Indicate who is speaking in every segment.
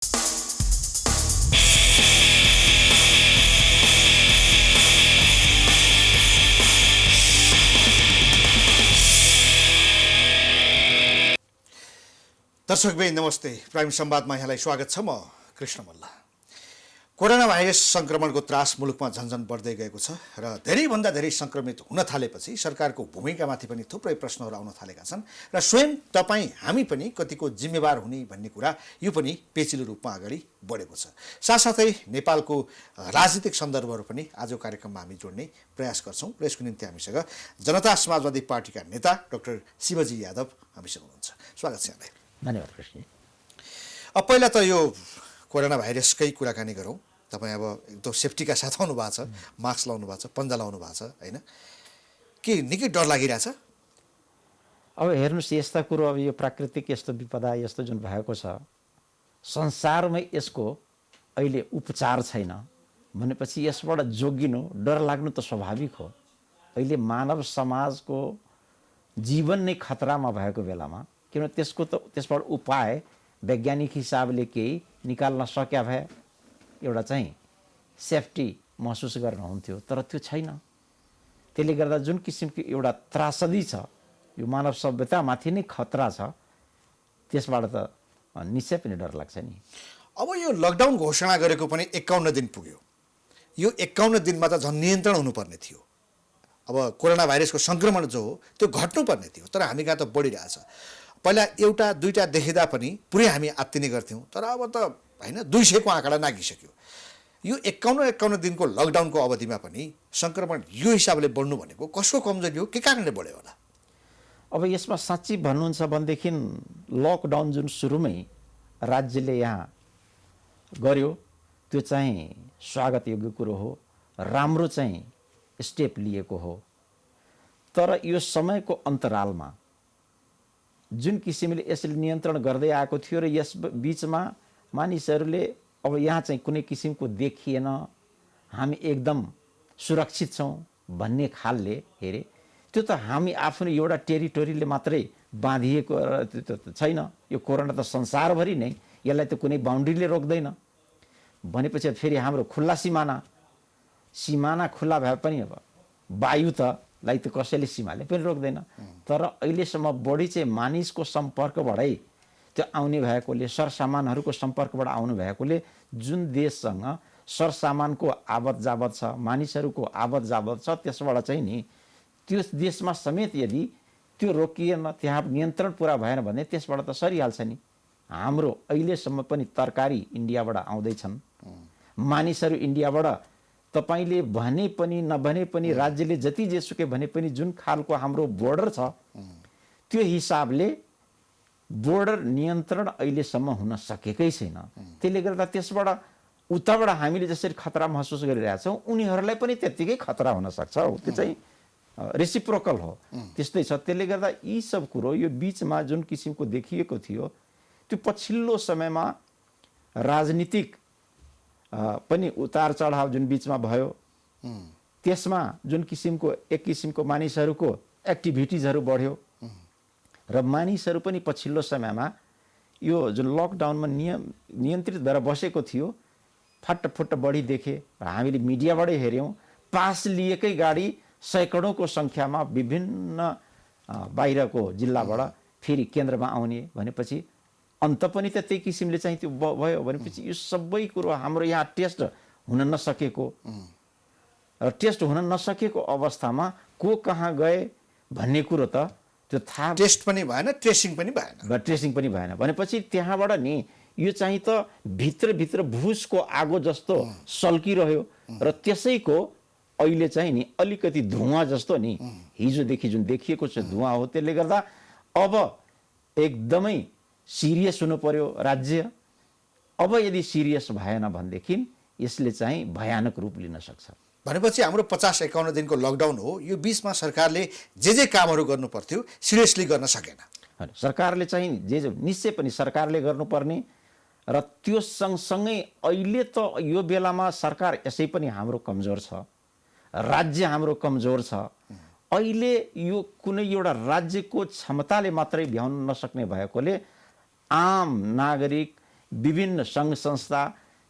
Speaker 1: दर्शकबिन नमस्ते। प्राइम संवादमा यहाँलाई स्वागत छ। म कृष्ण मल्ल। कोरोना भाइरस संक्रमणको त्रास मुलुकमा झन्झन बढ्दै गएको छ र धेरैभन्दा धेरै संक्रमित हुन थालेपछि सरकारको भूमिकामाथि पनि थुप्रै प्रश्नहरू आउन थालेका छन् र स्वयं तपाईँ हामी पनि कतिको जिम्मेवार हुने भन्ने कुरा यो पनि पेचिलो रूपमा अगाडि बढेको छ। साथसाथै नेपालको राजनीतिक सन्दर्भहरू पनि आजको कार्यक्रममा हामी जोड्ने प्रयास गर्छौँ र यसको निम्ति हामीसँग जनता समाजवादी पार्टीका नेता डाक्टर शिवजी यादव हामीसँग हुनुहुन्छ। स्वागत छ यहाँलाई।
Speaker 2: धन्यवाद कृष्ण।
Speaker 1: अब पहिला त यो कोरोना भाइरसकै कुराकानी गरौँ। तपाईँ अब एकदम सेफ्टीका साथ आउनु भएको छ, मास्क लाउनु भएको छ, पन्जा लाउनु भएको छ, होइन? के निकै डर लागिरहेछ?
Speaker 2: अब हेर्नुहोस्, यस्ता कुरो अब यो प्राकृतिक यस्तो विपदा यस्तो जुन भएको छ, संसारमै यसको अहिले उपचार छैन भनेपछि यसबाट जोगिनु डर लाग्नु त स्वाभाविक हो। अहिले मानव समाजको जीवन नै खतरामा भएको बेलामा किनभने त्यसबाट उपाय वैज्ञानिक हिसाबले केही निकाल्न सक्या भए एउटा चाहिँ सेफ्टी महसुस गर्न हुन्थ्यो, तर त्यो छैन। त्यसले गर्दा जुन किसिमको एउटा त्रासदी छ, यो मानव सभ्यतामाथि नै खतरा छ, त्यसबाट त निश्चय पनि डर लाग्छ नि।
Speaker 1: अब यो लकडाउन घोषणा गरेको पनि 51 दिन पुग्यो। यो 51 दिनमा त झन् नियन्त्रण हुनुपर्ने थियो। अब कोरोना भाइरसको सङ्क्रमण जो हो त्यो घट्नुपर्ने थियो, तर हामी कहाँ त बढिरहेछ। पहिला एउटा दुईटा देखिँदा पनि पुरै हामी आत्तिने गर्थ्यौँ, तर अब त होइन 200 को आँकडा नागिसक्यो। यो 51 दिनको लकडाउनको अवधिमा पनि सङ्क्रमण यो हिसाबले बढ्नु भनेको कसको कमजोरी हो, के कारणले बढ्यो होला?
Speaker 2: अब यसमा साँच्ची भन्नुहुन्छ भनेदेखि लकडाउन जुन सुरुमै राज्यले यहाँ गर्यो त्यो चाहिँ स्वागत योग्य कुरो हो, राम्रो चाहिँ स्टेप लिएको हो। तर यो समयको अन्तरालमा जुन किसिमले यसले नियन्त्रण गर्दै आएको थियो र यस बिचमा मानिसहरूले अब यहाँ चाहिँ कुनै किसिमको देखिएन हामी एकदम सुरक्षित छौँ भन्ने खालले हेरे, त्यो त हामी आफ्नो एउटा टेरिटोरीले मात्रै बाँधिएको छैन। यो कोरोना त संसारभरि नै, यसलाई त कुनै बााउन्ड्रीले रोक्दैन। भनेपछि फेरि हाम्रो खुल्ला सिमाना खुल्ला भए पनि अब वायु त लाई त कसैले सीमाले पनि रोक्दैन। तर अहिलेसम्म बढी चाहिँ मानिसको सम्पर्कबाटै त्यो आउने भएकोले, सरसामानहरूको सम्पर्कबाट आउनु भएकोले जुन देशसँग सरसामानको आवत जावत छ, मानिसहरूको आवत जावत छ, त्यसबाट चाहिँ नि त्यो देशमा समेत यदि त्यो रोकिएन, त्यहाँ नियन्त्रण पुरा भएन भने त्यसबाट त सरिहाल्छ नि। हाम्रो अहिलेसम्म पनि तरकारी इन्डियाबाट आउँदैछन्, मानिसहरू इन्डियाबाट तपाईले भने पनि नभने पनि राज्यले जति जेसुकै भने पनि जुन खालको हाम्रो बोर्डर छ त्यो हिसाबले बोर्डर नियन्त्रण अहिलेसम्म हुन सकेकै छैन। त्यसले गर्दा त्यसबाट उताबाट हामीले जसरी खतरा महसुस गरिरहेछौँ उनीहरूलाई पनि त्यत्तिकै खतरा हुन सक्छ। त्यो चाहिँ रेसिप्रोकल हो, त्यस्तै छ। त्यसले गर्दा यी सब कुरो यो बिचमा जुन किसिमको देखिएको थियो त्यो पछिल्लो समयमा राजनीतिक पनि उतार चढाव जुन बिचमा भयो, त्यसमा जुन किसिमको एक किसिमको मानिसहरूको एक्टिभिटिजहरू बढ्यो र मानिसहरू पनि पछिल्लो समयमा यो जुन लकडाउनमा नियन्त्रित भएर बसेको थियो फट्टफुट्ट बढी देखे। र हामीले मिडियाबाटै हेऱ्यौँ, पास लिएकै गाडी सैकडौँको सङ्ख्यामा विभिन्न बाहिरको जिल्लाबाट फेरि केन्द्रमा आउने भनेपछि अन्त पनि त त्यही किसिमले चाहिँ त्यो भयो। भनेपछि यो सबै कुरो हाम्रो यहाँ टेस्ट हुन नसकेको र टेस्ट हुन नसकेको अवस्थामा को कहाँ गए भन्ने कुरो त त्यो थाहा,
Speaker 1: टेस्ट पनि भएन, ट्रेसिङ पनि भएन भनेपछि त्यहाँबाट नि यो चाहिँ त भित्रभित्र भुसको आगो जस्तो सल्किरह्यो र त्यसैको अहिले चाहिँ नि अलिकति धुवाँ जस्तो नि हिजोदेखि जुन देखिएको छ धुवाँ हो। त्यसले गर्दा अब एकदमै सिरियस हुनु पर्यो राज्य। अब यदि सिरियस भएन भनेदेखि यसले चाहिँ भयानक रूप लिन सक्छ। भनेपछि हाम्रो 50-51 दिनको लकडाउन हो, यो बिचमा सरकारले जे कामहरू गर्नु पर्थ्यो सिरियसली गर्न सकेन।
Speaker 2: सरकारले चाहिँ जे निश्चय पनि सरकारले गर्नुपर्ने र त्यो सँगसँगै अहिले त यो बेलामा सरकार यसै पनि हाम्रो कमजोर छ, राज्य हाम्रो कमजोर छ। अहिले यो कुनै एउटा राज्यको क्षमताले मात्रै भ्याउन नसक्ने भएकोले आम नागरिक विभिन्न सङ्घ संस्था,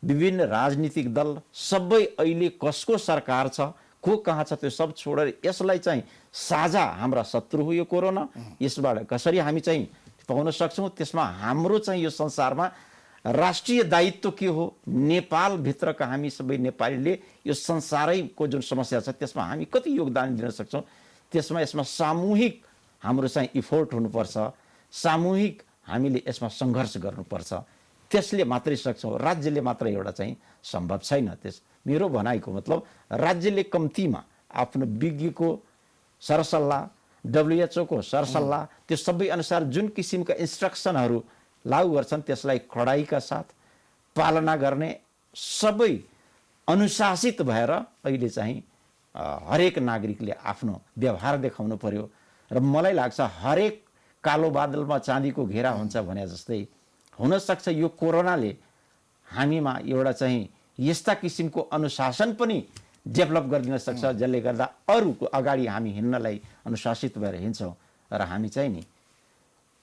Speaker 2: विभिन्न राजनीतिक दल सबै अहिले कसको सरकार छ, को कहाँ छ, त्यो सब छोडेर यसलाई चाहिँ साझा हाम्रा शत्रु हो यो कोरोना, यसबाट कसरी हामी चाहिँ पाउन सक्छौँ, त्यसमा हाम्रो चाहिँ यो संसारमा राष्ट्रिय दायित्व के हो, नेपालभित्रका हामी सबै नेपालीले यो संसारैको जुन समस्या छ त्यसमा हामी कति योगदान दिन सक्छौँ, त्यसमा यसमा सामूहिक हाम्रो चाहिँ इफोर्ट हुनुपर्छ, सामूहिक हामीले यसमा सङ्घर्ष गर्नुपर्छ, त्यसले मात्रै सक्छौँ। राज्यले मात्र एउटा चाहिँ सम्भव छैन। मेरो भनाइको मतलब राज्यले कम्तीमा आफ्नो विज्ञको सरसल्लाह, WHO को सरसल्लाह, त्यो सबै अनुसार जुन किसिमका इन्स्ट्रक्सनहरू लागू गर्छन् त्यसलाई कडाइका साथ पालना गर्ने, सबै अनुशासित भएर अहिले चाहिँ हरेक नागरिकले आफ्नो व्यवहार देखाउनु पर्यो। र मलाई लाग्छ हरेक कालो बादलमा चाँदीको घेरा हुन्छ भने जस्तै हुनसक्छ यो कोरोनाले हामीमा एउटा चाहिँ यस्ता किसिमको अनुशासन पनि डेभलप गरिदिन सक्छ जसले गर्दा अरूको अगाडि हामी हिँड्नलाई अनुशासित भएर हिँड्छौँ र हामी चाहिँ नि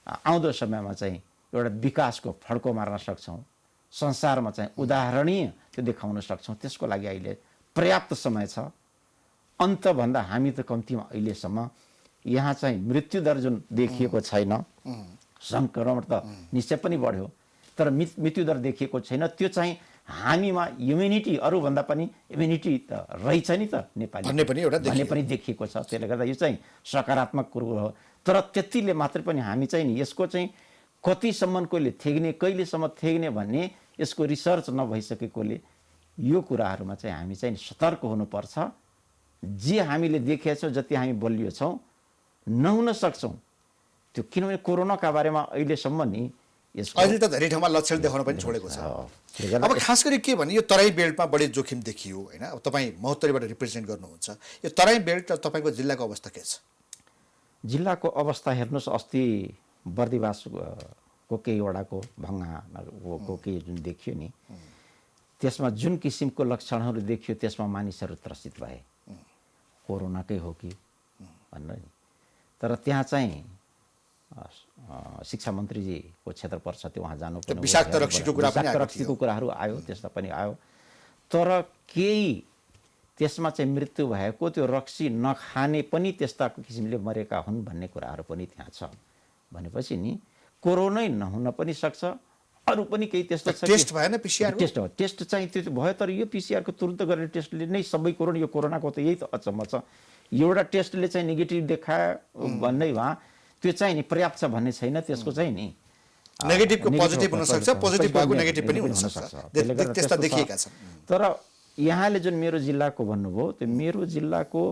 Speaker 2: आउँदो समयमा चाहिँ एउटा विकासको फड्को मार्न सक्छौँ, संसारमा चाहिँ उदाहरणीय त्यो देखाउन सक्छौँ। त्यसको लागि अहिले पर्याप्त समय छ। अन्तभन्दा हामी त कम्तीमा अहिलेसम्म यहाँ चाहिँ मृत्युदर जुन देखिएको छैन, सङ्क्रमण त निश्चय पनि बढ्यो तर मृत्युदर देखिएको छैन, त्यो चाहिँ हामीमा इम्युनिटी अरूभन्दा पनि इम्युनिटी त रहेछ नि त नेपाली भन्ने पनि देखिएको छ। त्यसले गर्दा यो चाहिँ सकारात्मक कुरो हो। तर त्यतिले मात्रै पनि हामी चाहिँ नि यसको चाहिँ कतिसम्मकोले थेग्ने, कहिलेसम्म थेग्ने भन्ने यसको रिसर्च नभइसकेकोले यो कुराहरूमा चाहिँ हामी चाहिँ सतर्क हुनुपर्छ। जे हामीले देखेका छौँ, जति हामी बलियो छौँ, नहुन सक्छौँ त्यो, किनभने कोरोनाका बारेमा अहिलेसम्म नि
Speaker 3: अहिले त धेरै ठाउँमा लक्षण देखाउन पनि छोडेको छ। अब खास गरी के भने यो तराई बेल्टमा बढी जोखिम देखियो होइन। अब तपाईँ महोत्तरीबाट रिप्रेजेन्ट गर्नुहुन्छ, यो तराई बेल्ट र तपाईँको जिल्लाको अवस्था के छ?
Speaker 2: जिल्लाको अवस्था हेर्नुहोस्, अस्ति बर्दिवासको केही वडाको भङ्गाको केही जुन देखियो नि, त्यसमा जुन किसिमको लक्षणहरू देखियो त्यसमा मानिसहरू त्रसित भए कोरोनाकै हो कि भनेर नि। तर त्यहाँ चाहिँ शिक्षा मन्त्रीजीको क्षेत्र पर्छ, त्यो उहाँ जानुपर्ने,
Speaker 3: विषाक्त रक्सीको
Speaker 2: कुराहरू आयो, त्यस्ता पनि आयो। तर केही त्यसमा चाहिँ मृत्यु भएको, त्यो रक्सी नखाने पनि त्यस्ता किसिमले मरेका हुन् भन्ने कुराहरू पनि त्यहाँ छ। भनेपछि नि कोरोनै नहुन पनि सक्छ, अरू पनि केही त्यस्तो छ।
Speaker 3: टेस्ट भएन, पिसिआर
Speaker 2: टेस्ट हो, टेस्ट चाहिँ त्यो भयो। तर यो पिसिआरको तुरन्त गर्ने टेस्टले नै सबै कोरोना, यो कोरोनाको त यही त अचम्म छ। एउटा टेस्टले चाहिँ नेगेटिभ देखायो भन्दै वहाँ त्यो चाहिँ नि पर्याप्त छ भन्ने छैन। त्यसको चाहिँ नि
Speaker 3: नेगेटिभको पोजिटिभ हुन सक्छ, पोजिटिभ भएको नेगेटिभ पनि हुन सक्छ, त्यस्ता देखिएका छन्।
Speaker 2: तर यहाँले जुन मेरो जिल्लाको भन्नुभयो, त्यो मेरो जिल्लाको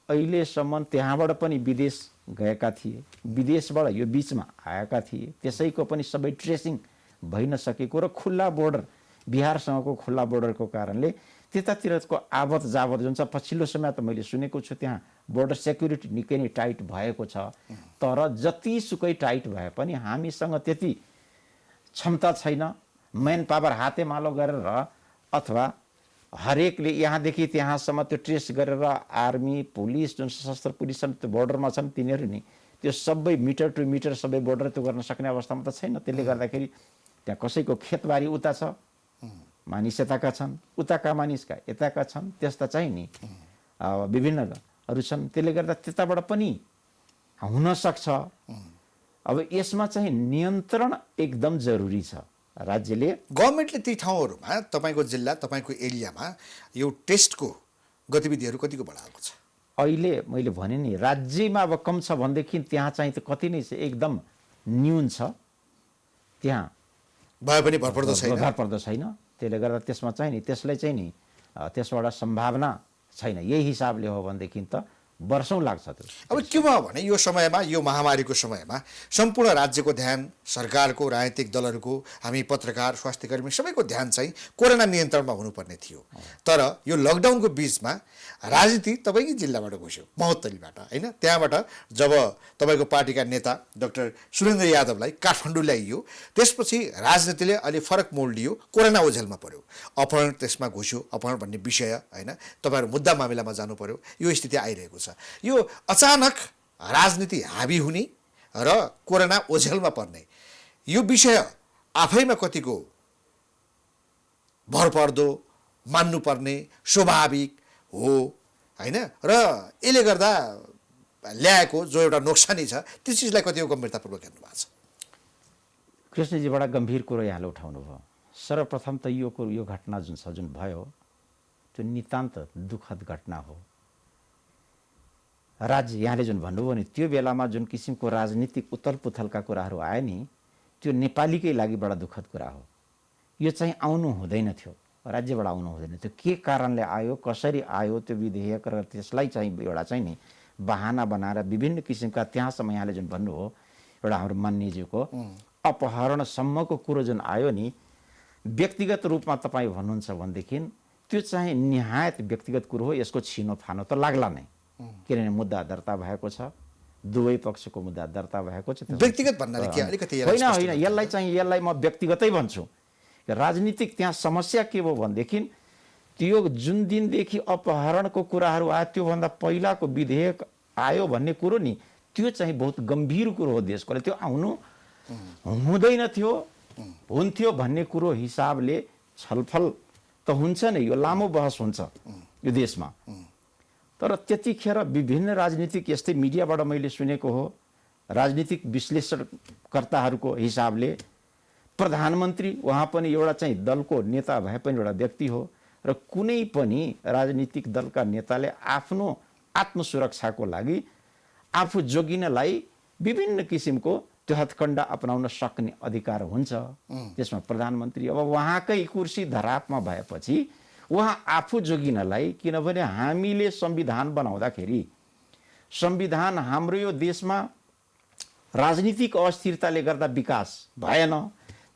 Speaker 2: अहिलेसम्म त्यहाँबाट पनि विदेश गएका थिए, विदेशबाट यो बिचमा आएका थिए, त्यसैको पनि सबै ट्रेसिङ भइ नसकेको र खुल्ला बोर्डर, बिहारसँगको खुल्ला बोर्डरको कारणले त्यतातिरको आवत जावत जुन छ, पछिल्लो समय त मैले सुनेको छु त्यहाँ बोर्डर सेक्युरिटी निकै नै टाइट भएको छ। तर जतिसुकै टाइट भए पनि हामीसँग त्यति क्षमता छैन मेन पावर हातेमालो गरेर अथवा हरेकले यहाँदेखि त्यहाँसम्म त्यो ट्रेस गरेर आर्मी, पुलिस, जुन सशस्त्र पुलिस छन् त्यो बोर्डरमा छन्, तिनीहरू नि त्यो सबै मिटर टु मिटर सबै बोर्डर त्यो गर्न सक्ने अवस्थामा त छैन। त्यसले गर्दाखेरि त्यहाँ कसैको खेतबारी उता छ, मानिस यताका छन्, उताका मानिसका यताका छन्, त्यस्ता चाहिँ नि विभिन्नहरू छन्। त्यसले गर्दा त्यताबाट पनि हुन सक्छ। अब यसमा चाहिँ नियन्त्रण एकदम जरुरी छ। राज्यले,
Speaker 3: गभर्मेन्टले ती ठाउँहरूमा, तपाईँको जिल्ला, तपाईँको एरियामा यो टेस्टको गतिविधिहरू कतिको बढाएको छ?
Speaker 2: अहिले मैले भने नि राज्यमा अब कम छ भनेदेखि त्यहाँ चाहिँ त कति नै एकदम न्यून छ, त्यहाँ
Speaker 3: भए पनि भरपर्दो
Speaker 2: छैन। त्यसले गर्दा त्यसमा चाहिँ नि त्यसलाई चाहिँ नि त्यसबाट सम्भावना छैन। यही हिसाबले हो भनेदेखि त वर्षौँ लाग्छ। त्यो
Speaker 3: अब के भयो भने यो समयमा, यो महामारीको समयमा सम्पूर्ण राज्यको ध्यान, सरकारको, राजनीतिक दलहरूको, हामी पत्रकार, स्वास्थ्यकर्मी सबैको ध्यान चाहिँ कोरोना नियन्त्रणमा हुनुपर्ने थियो। तर यो लकडाउनको बिचमा राजनीति तपाईँकै जिल्लाबाट घुस्यो, महोत्तरीबाट होइन। त्यहाँबाट जब तपाईँको पार्टीका नेता डाक्टर सुरेन्द्र यादवलाई काठमाडौँ ल्याइयो, त्यसपछि राजनीतिले अलि फरक मोड लियो, कोरोना ओझेलमा पर्यो, अपहरण त्यसमा घुस्यो, अपहरण भन्ने विषय होइन, तपाईँहरू मुद्दा मामिलामा जानु पर्यो, यो स्थिति आइरहेको छ। यो अचानक राजनीति हाबी हुने र कोरोना ओझेलमा पर्ने यो विषय आफैमा कतिको भरपर्दो मान्नुपर्ने स्वाभाविक हो होइन र यसले गर्दा ल्याएको जो एउटा नोक्सानी छ त्यो चिजलाई कतिको गम्भीरतापूर्वक हेर्नु भएको छ?
Speaker 2: कृष्णजी बडा गम्भीर कुरो यहाँले उठाउनु भयो। सर्वप्रथम त यो घटना जुन छ, जुन भयो, त्यो नितान्त दुःखद घटना हो। राज्य यहाँले जुन भन्नुभयो नि, त्यो बेलामा जुन किसिमको राजनीतिक उथलपुथलका कुराहरू आए नि, त्यो नेपालीकै लागि बडा दुःखद कुरा हो। यो चाहिँ आउनु हुँदैन थियो, राज्यबाट आउनु हुँदैन थियो। के कारणले आयो, कसरी आयो त्यो विधेयक, र त्यसलाई चाहिँ एउटा चाहिँ नि बहाना बनाएर विभिन्न किसिमका त्यहाँसम्म यहाँले जुन भन्नुभयो एउटा हाम्रो मान्यज्यूको अपहरणसम्मको कुरो जुन आयो नि, व्यक्तिगत रूपमा तपाईँ भन्नुहुन्छ भनेदेखि त्यो चाहिँ निहायत व्यक्तिगत कुरो हो। यसको छिनोफानो त लाग्ला नै, किनभने मुद्दा दर्ता भएको छ, दुवै पक्षको मुद्दा दर्ता भएको छ।
Speaker 3: व्यक्तिगत भन्नाले के अलिकति
Speaker 2: होइन, यसलाई म व्यक्तिगतै भन्छु। राजनीतिक त्यहाँ समस्या के भयो भनेदेखि त्यो जुन दिनदेखि अपहरणको कुराहरू आयो त्योभन्दा पहिलाको विधेयक आयो भन्ने कुरो नि, त्यो चाहिँ बहुत गम्भीर कुरो हो देशको लागि। त्यो आउनु हुँदैन थियो, हुन्थ्यो भन्ने कुरो हिसाबले छलफल त हुन्छ नै, यो लामो बहस हुन्छ यो देशमा। तर त्यतिखेर विभिन्न राजनीतिक यस्तै मिडियाबाट मैले सुनेको हो, राजनीतिक विश्लेषणकर्ताहरूको हिसाबले प्रधानमन्त्री उहाँ पनि एउटा चाहिँ दलको नेता भए पनि एउटा व्यक्ति हो, र कुनै पनि राजनीतिक दलका नेताले आफ्नो आत्मसुरक्षाको लागि आफू जोगिनलाई विभिन्न किसिमको त्यो हत्कण्डा अपनाउन सक्ने अधिकार हुन्छ। त्यसमा प्रधानमन्त्री अब उहाँकै कुर्सी धरापमा भएपछि उहाँ आफू जोगिनलाई, किनभने हामीले संविधान बनाउँदाखेरि संविधान हाम्रो यो देशमा राजनीतिक अस्थिरताले गर्दा विकास भएन,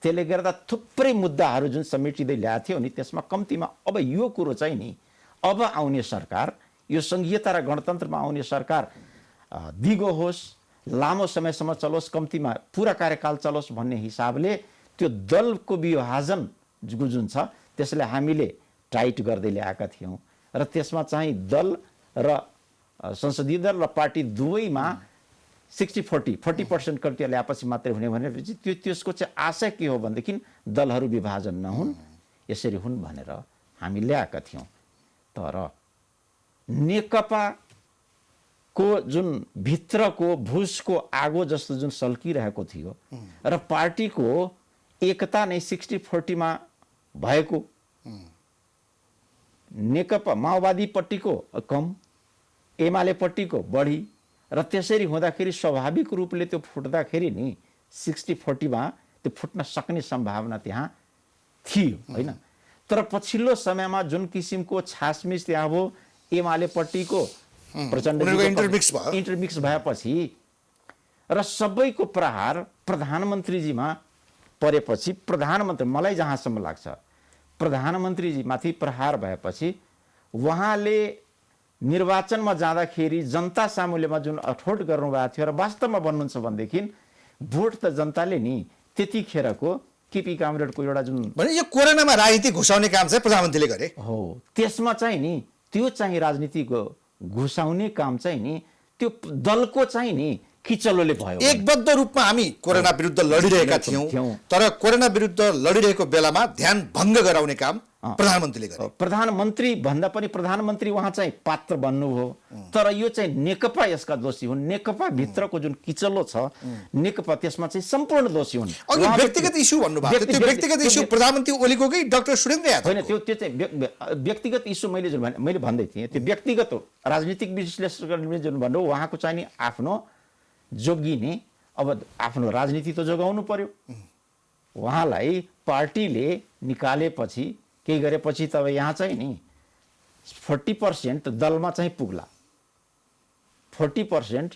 Speaker 2: त्यसले गर्दा थुप्रै मुद्दाहरू जुन समेटिँदै ल्याएको थियो नि, त्यसमा कम्तीमा अब यो कुरो चाहिँ नि अब आउने सरकार, यो सङ्घीयता र गणतन्त्रमा आउने सरकार दिगो होस्, लामो समयसम्म चलोस्, कम्तीमा पुरा कार्यकाल चलोस् भन्ने हिसाबले त्यो दलको विभाजन जुन छ त्यसलाई हामीले टाइट गर्दै ल्याएका थियौँ। र त्यसमा चाहिँ दल र संसदीय दल र पार्टी दुवैमा 60-40% कन्ट्री ल्याएपछि मात्रै हुने भनेपछि त्यसको चाहिँ आशा के हो भनेदेखि दलहरू विभाजन नहुन्, यसरी हुन् भनेर हामी ल्याएका थियौँ। तर नेकपाको जुन भित्रको भुसको आगो जस्तो जुन सल्किरहेको थियो र पार्टीको एकता नै 60-40 भएको, नेकपा माओवादीपट्टिको कम, एमालेपट्टिको बढी, र त्यसरी हुँदाखेरि स्वाभाविक रूपले त्यो फुट्दाखेरि नि 60-40 त्यो फुट्न सक्ने सम्भावना त्यहाँ थियो होइन। तर पछिल्लो समयमा जुन किसिमको छासमिस त्यहाँ भयो, एमालेपट्टिको प्रचण्ड इन्टरमिक्स भएपछि र सबैको प्रहार प्रधानमन्त्रीजीमा परेपछि, प्रधानमन्त्री मलाई जहाँसम्म लाग्छ प्रधानमन्त्रीजी माथि प्रहार भएपछि उहाँले निर्वाचनमा जाँदाखेरि जनता सामुलेमा जुन अठोट गर्नुभएको थियो र वास्तवमा भन्नुहुन्छ भनेदेखि भोट त जनताले नि त्यतिखेरको केपी कामरेडको एउटा जुन
Speaker 3: भने यो कोरोनामा राजनीति घुसाउने काम चाहिँ प्रधानमन्त्रीले गरे
Speaker 2: हो, त्यसमा चाहिँ नि त्यो चाहिँ राजनीतिको घुसाउने काम चाहिँ नि त्यो दलको चाहिँ नि किचलोले भयो।
Speaker 3: एकबद्ध रूपमा हामी कोरोना विरुद्ध लडिरहेका थियौँ, तर कोरोना विरुद्ध लडिरहेको बेलामा ध्यान भङ्ग गराउने काम प्रधानमन्त्रीले गरे।
Speaker 2: प्रधानमन्त्री भन्दा पनि प्रधानमन्त्री उहाँ चाहिँ पात्र बन्नुभयो, तर यो चाहिँ नेकपा यसका दोषी हुन्। नेकपा भित्रको जुन किचलो छ नेकपा, त्यसमा चाहिँ सम्पूर्ण दोषी हुन्।
Speaker 3: अघि व्यक्तिगत इस्यु भन्नुभएको थियो, त्यो व्यक्तिगत इस्यु प्रधानमन्त्री ओलीकोकै डाक्टर सुरेन्द्र यादव
Speaker 2: होइन, त्यो चाहिँ व्यक्तिगत इस्यु मैले भन्दै थिएँ। त्यो व्यक्तिगत हो, राजनीतिक विश्लेषकले जुन भन्नुभयो उहाँको चाहिँ नि आफ्नो जोगिने, अब आफ्नो राजनीति त जोगाउनु पर्यो। उहाँलाई पार्टीले निकालेपछि केही गरेपछि त यहाँ चाहिँ नि 40% दलमा चाहिँ पुग्ला, 40%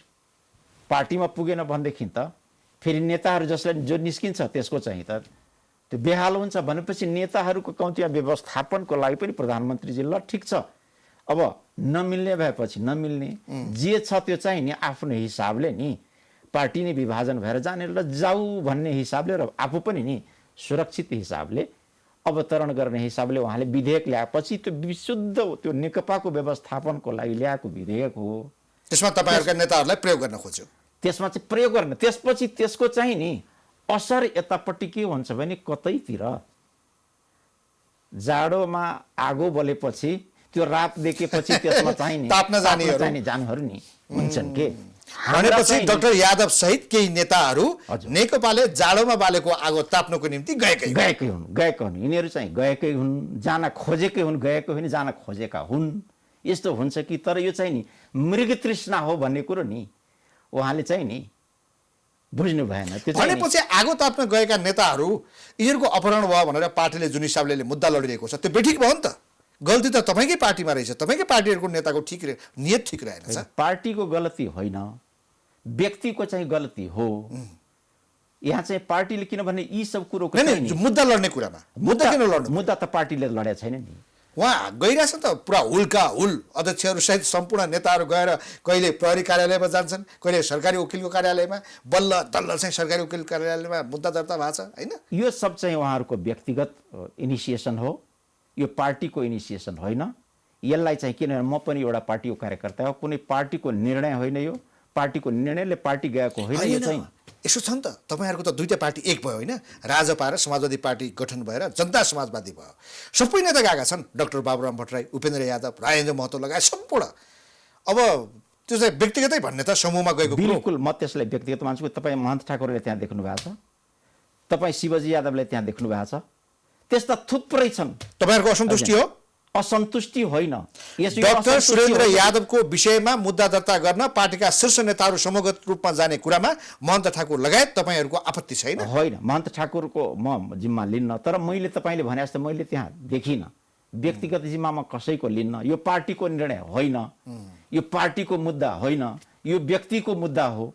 Speaker 2: पार्टीमा पुगेन भनेदेखि त फेरि नेताहरू जसलाई जो निस्किन्छ त्यसको चाहिँ त त्यो बेहाल हुन्छ। भनेपछि नेताहरूको कौन्तिया व्यवस्थापनको लागि पनि प्रधानमन्त्रीजी ल ठिक छ, अब नमिल्ने भएपछि नमिल्ने, जे छ त्यो चाहिँ नि आफ्नो हिसाबले नि पार्टी नै विभाजन भएर जाने ल जाऊ भन्ने हिसाबले र आफू पनि नि सुरक्षित हिसाबले अवतरण गर्ने हिसाबले उहाँले विधेयक ल्याएपछि त्यो विशुद्ध त्यो नेकपाको व्यवस्थापनको लागि ल्याएको विधेयक हो।
Speaker 3: त्यसमा तपाईँहरूका नेताहरूलाई प्रयोग गर्न खोज्यो,
Speaker 2: त्यसमा चाहिँ प्रयोग गर्न, त्यसपछि त्यसको चाहिँ नि असर यतापट्टि के हुन्छ भने कतैतिर जाडोमा आगो बलेपछि त्यो रात देखेपछि त्यसमा चाहिने
Speaker 3: ताप्न
Speaker 2: जानेहरू नि हुन्छन् के
Speaker 3: भनेपछि डाक्टर यादव सहित केही नेताहरू नेकपाले जाडोमा बालेको आगो ताप्नको निम्ति गएकै
Speaker 2: हुन् यिनीहरू चाहिँ गएकै हुन्, जान खोजेकै हुन्, गएको होइन जान खोजेका हुन्। यस्तो हुन्छ कि तर यो चाहिँ नि मृग तृष्णा हो भन्ने कुरो नि उहाँले चाहिँ नि बुझ्नु भएन।
Speaker 3: भनेपछि आगो ताप्न गएका नेताहरू यिनीहरूको अपहरण भयो भनेर पार्टीले जुन हिसाबले मुद्दा लडिरहेको छ त्यो बेठिक भयो नि त। गल्ती त तपाईँकै पार्टीमा रहेछ, तपाईँकै पार्टीहरूको नेताको नियत ठिक रहेन छ।
Speaker 2: पार्टीको गलती होइन, व्यक्तिको चाहिँ गलती हो। यहाँ चाहिँ पार्टीले किनभने यी सब कुरोको
Speaker 3: मुद्दा लड्ने कुरामा
Speaker 2: मुद्दा त पार्टीले लडेको छैन नि।
Speaker 3: उहाँ गइरहेछ त पुरा हुलका हुल अध्यक्षहरू सहित सम्पूर्ण नेताहरू गएर कहिले प्रहरी कार्यालयमा जान्छन्, कहिले सरकारी वकिलको कार्यालयमा, बल्ल दल्ल चाहिँ सरकारी वकिल कार्यालयमा मुद्दा दर्ता भएको छ होइन।
Speaker 2: यो सब चाहिँ उहाँहरूको व्यक्तिगत इनिसिएसन हो, यो पार्टीको इनिसिएसन होइन। यसलाई चाहिँ किनभने म पनि एउटा पार्टीको कार्यकर्ता हो, कुनै पार्टीको निर्णय होइन यो, पार्टीको निर्णयले पार्टी गएको होइन। यो चाहिँ
Speaker 3: यसो छ नि त, तपाईँहरूको त दुईटा पार्टी एक भयो होइन, राजपा र समाजवादी पार्टी गठन भएर जनता समाजवादी भयो। सबै नेता गएका छन्, डाक्टर बाबुराम भट्टराई, उपेन्द्र यादव, राजेन्द्र महतो लगायत सम्पूर्ण। अब त्यो चाहिँ व्यक्तिगतै भन्ने त समूहमा गएको
Speaker 2: बिल्कुल म त्यसलाई व्यक्तिगत मान्छु। तपाईँ महन्त ठाकुरले त्यहाँ देख्नु भएको छ, तपाईँ शिवजी यादवले त्यहाँ देख्नु भएको छ, त्यस्ता थुप्रै छन्।
Speaker 3: तपाईँहरूको असन्तुष्टि हो?
Speaker 2: असन्तुष्टि होइन।
Speaker 3: डाक्टर सुरेन्द्र यादवको विषयमा मुद्दा दर्ता गर्न पार्टीका शीर्ष नेताहरू समूहगत रूपमा जाने कुरामा महन्त ठाकुर लगायत तपाईँहरूको आपत्ति छैन?
Speaker 2: होइन, महन्त ठाकुरको म जिम्मा लिन्न, तर मैले तपाईँले भने जस्तो मैले त्यहाँ देखिनँ। व्यक्तिगत जिम्मामा कसैको लिन्न। यो पार्टीको निर्णय होइन, यो पार्टीको मुद्दा होइन, यो व्यक्तिको मुद्दा हो।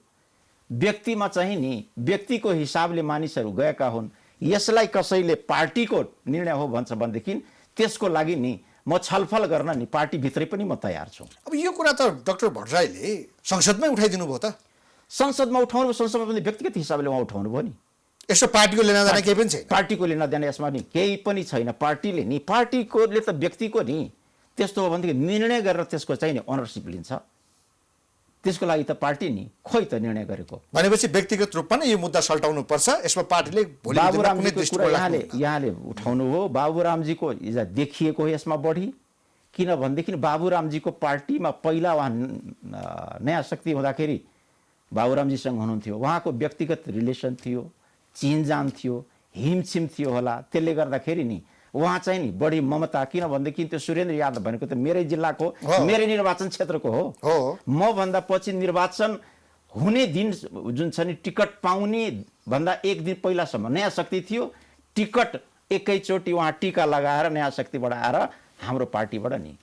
Speaker 2: व्यक्तिमा चाहिँ नि व्यक्तिको हिसाबले मानिसहरू गएका हुन्। यसलाई कसैले पार्टीको निर्णय हो भन्छ भनेदेखि त्यसको लागि नि म छलफल गर्न नि पार्टीभित्रै पनि म तयार छु।
Speaker 3: अब यो कुरा त डाक्टर भट्टराईले संसदमै उठाइदिनु भयो त।
Speaker 2: संसदमा उठाउनु, संसदमा पनि व्यक्तिगत हिसाबले उहाँ उठाउनु भयो नि।
Speaker 3: यसो पार्टीको लेना देना केही पनि छैन।
Speaker 2: पार्टीको लेना देना यसमा नि केही पनि छैन। पार्टीले नि पार्टीकोले त व्यक्तिको नि त्यस्तो हो भनेदेखि निर्णय गरेर त्यसको चाहिँ नि ओनरसिप लिन्छ। त्यसको लागि त पार्टी नि खोइ त निर्णय गरेको।
Speaker 3: भनेपछि व्यक्तिगत रूपमा नै यो मुद्दा सल्टाउनु पर्छ। यसमा पार्टीले
Speaker 2: यहाँले उठाउनु हो। बाबुरामजीको हिजो देखिएको हो यसमा बढी, किनभनेदेखि बाबुरामजीको पार्टीमा पहिला उहाँ नयाँ शक्ति हुँदाखेरि बाबुरामजीसँग हुनुहुन्थ्यो, उहाँको व्यक्तिगत रिलेसन थियो, चिनजान थियो, हिमछिम थियो होला। त्यसले गर्दाखेरि नि उहाँ चाहिँ नि बढी ममता, किनभनेदेखि त्यो सुरेन्द्र यादव भनेको त मेरै जिल्लाको मेरै निर्वाचन क्षेत्रको हो। म भन्दा पछि निर्वाचन हुने दिन जुन छ नि टिकट पाउने भन्दा एक दिन पहिलासम्म नयाँ शक्ति थियो। टिकट एकैचोटि उहाँ टिका लगाएर नयाँ शक्तिबाट आएर हाम्रो पार्टीबाट नि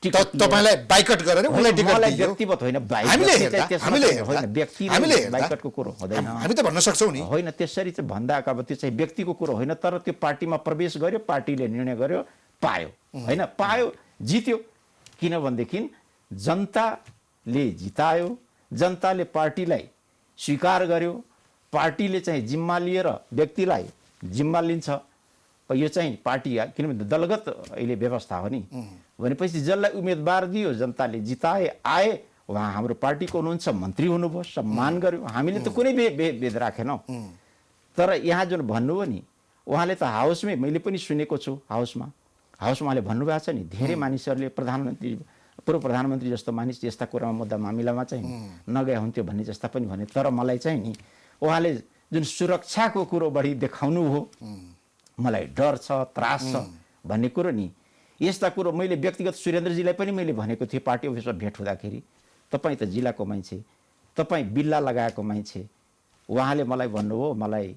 Speaker 2: टिकट
Speaker 3: तपाईलाई बाइकट गरेर उलाई टिकट दियो।
Speaker 2: व्यक्तिगत होइन, बाइकटको कुरो हुँदैन।
Speaker 3: हामी त भन्न सक्छौँ नि
Speaker 2: होइन, त्यसरी चाहिँ भन्दा अब त्यो चाहिँ व्यक्तिको कुरो होइन। तर त्यो पार्टीमा प्रवेश गर्यो, पार्टीले निर्णय गर्यो, पायो होइन, पायो, जित्यो। किनभनेदेखि जनताले जितायो, जनताले पार्टीलाई स्वीकार गर्यो, पार्टीले चाहिँ जिम्मा लिएर व्यक्तिलाई जिम्मा लिन्छ। यो चाहिँ पार्टी किनभने दलगत अहिले व्यवस्था हो नि। भनेपछि जसलाई उम्मेदवार दियो, जनताले जिताए, आए, उहाँ हाम्रो पार्टीको हुनुहुन्छ, मन्त्री हुनुभयो, सम्मान गर्यो। हामीले त कुनै भेद राखेनौँ। तर यहाँ जुन भन्नुभयो नि, उहाँले त हाउसमै, मैले पनि सुनेको छु, हाउसमा उहाँले भन्नुभएको छ नि, धेरै मानिसहरूले पूर्व प्रधानमन्त्री जस्तो मानिस यस्ता कुरामा मुद्दा मामिलामा चाहिँ नगए हुन्थ्यो भन्ने जस्ता पनि भने। तर मलाई चाहिँ नि उहाँले जुन सुरक्षाको कुरो बढी देखाउनु हो, मलाई डर छ, त्रास छ भन्ने कुरो नि, यस्ता कुरो मैले व्यक्तिगत सुरेन्द्रजीलाई पनि मैले भनेको थिएँ पार्टी अफिसमा भेट हुँदाखेरि। तपाईँ त जिल्लाको मान्छे, तपाईँ बिल्ला लगाएको मान्छे, उहाँले मलाई भन्नुभयो मलाई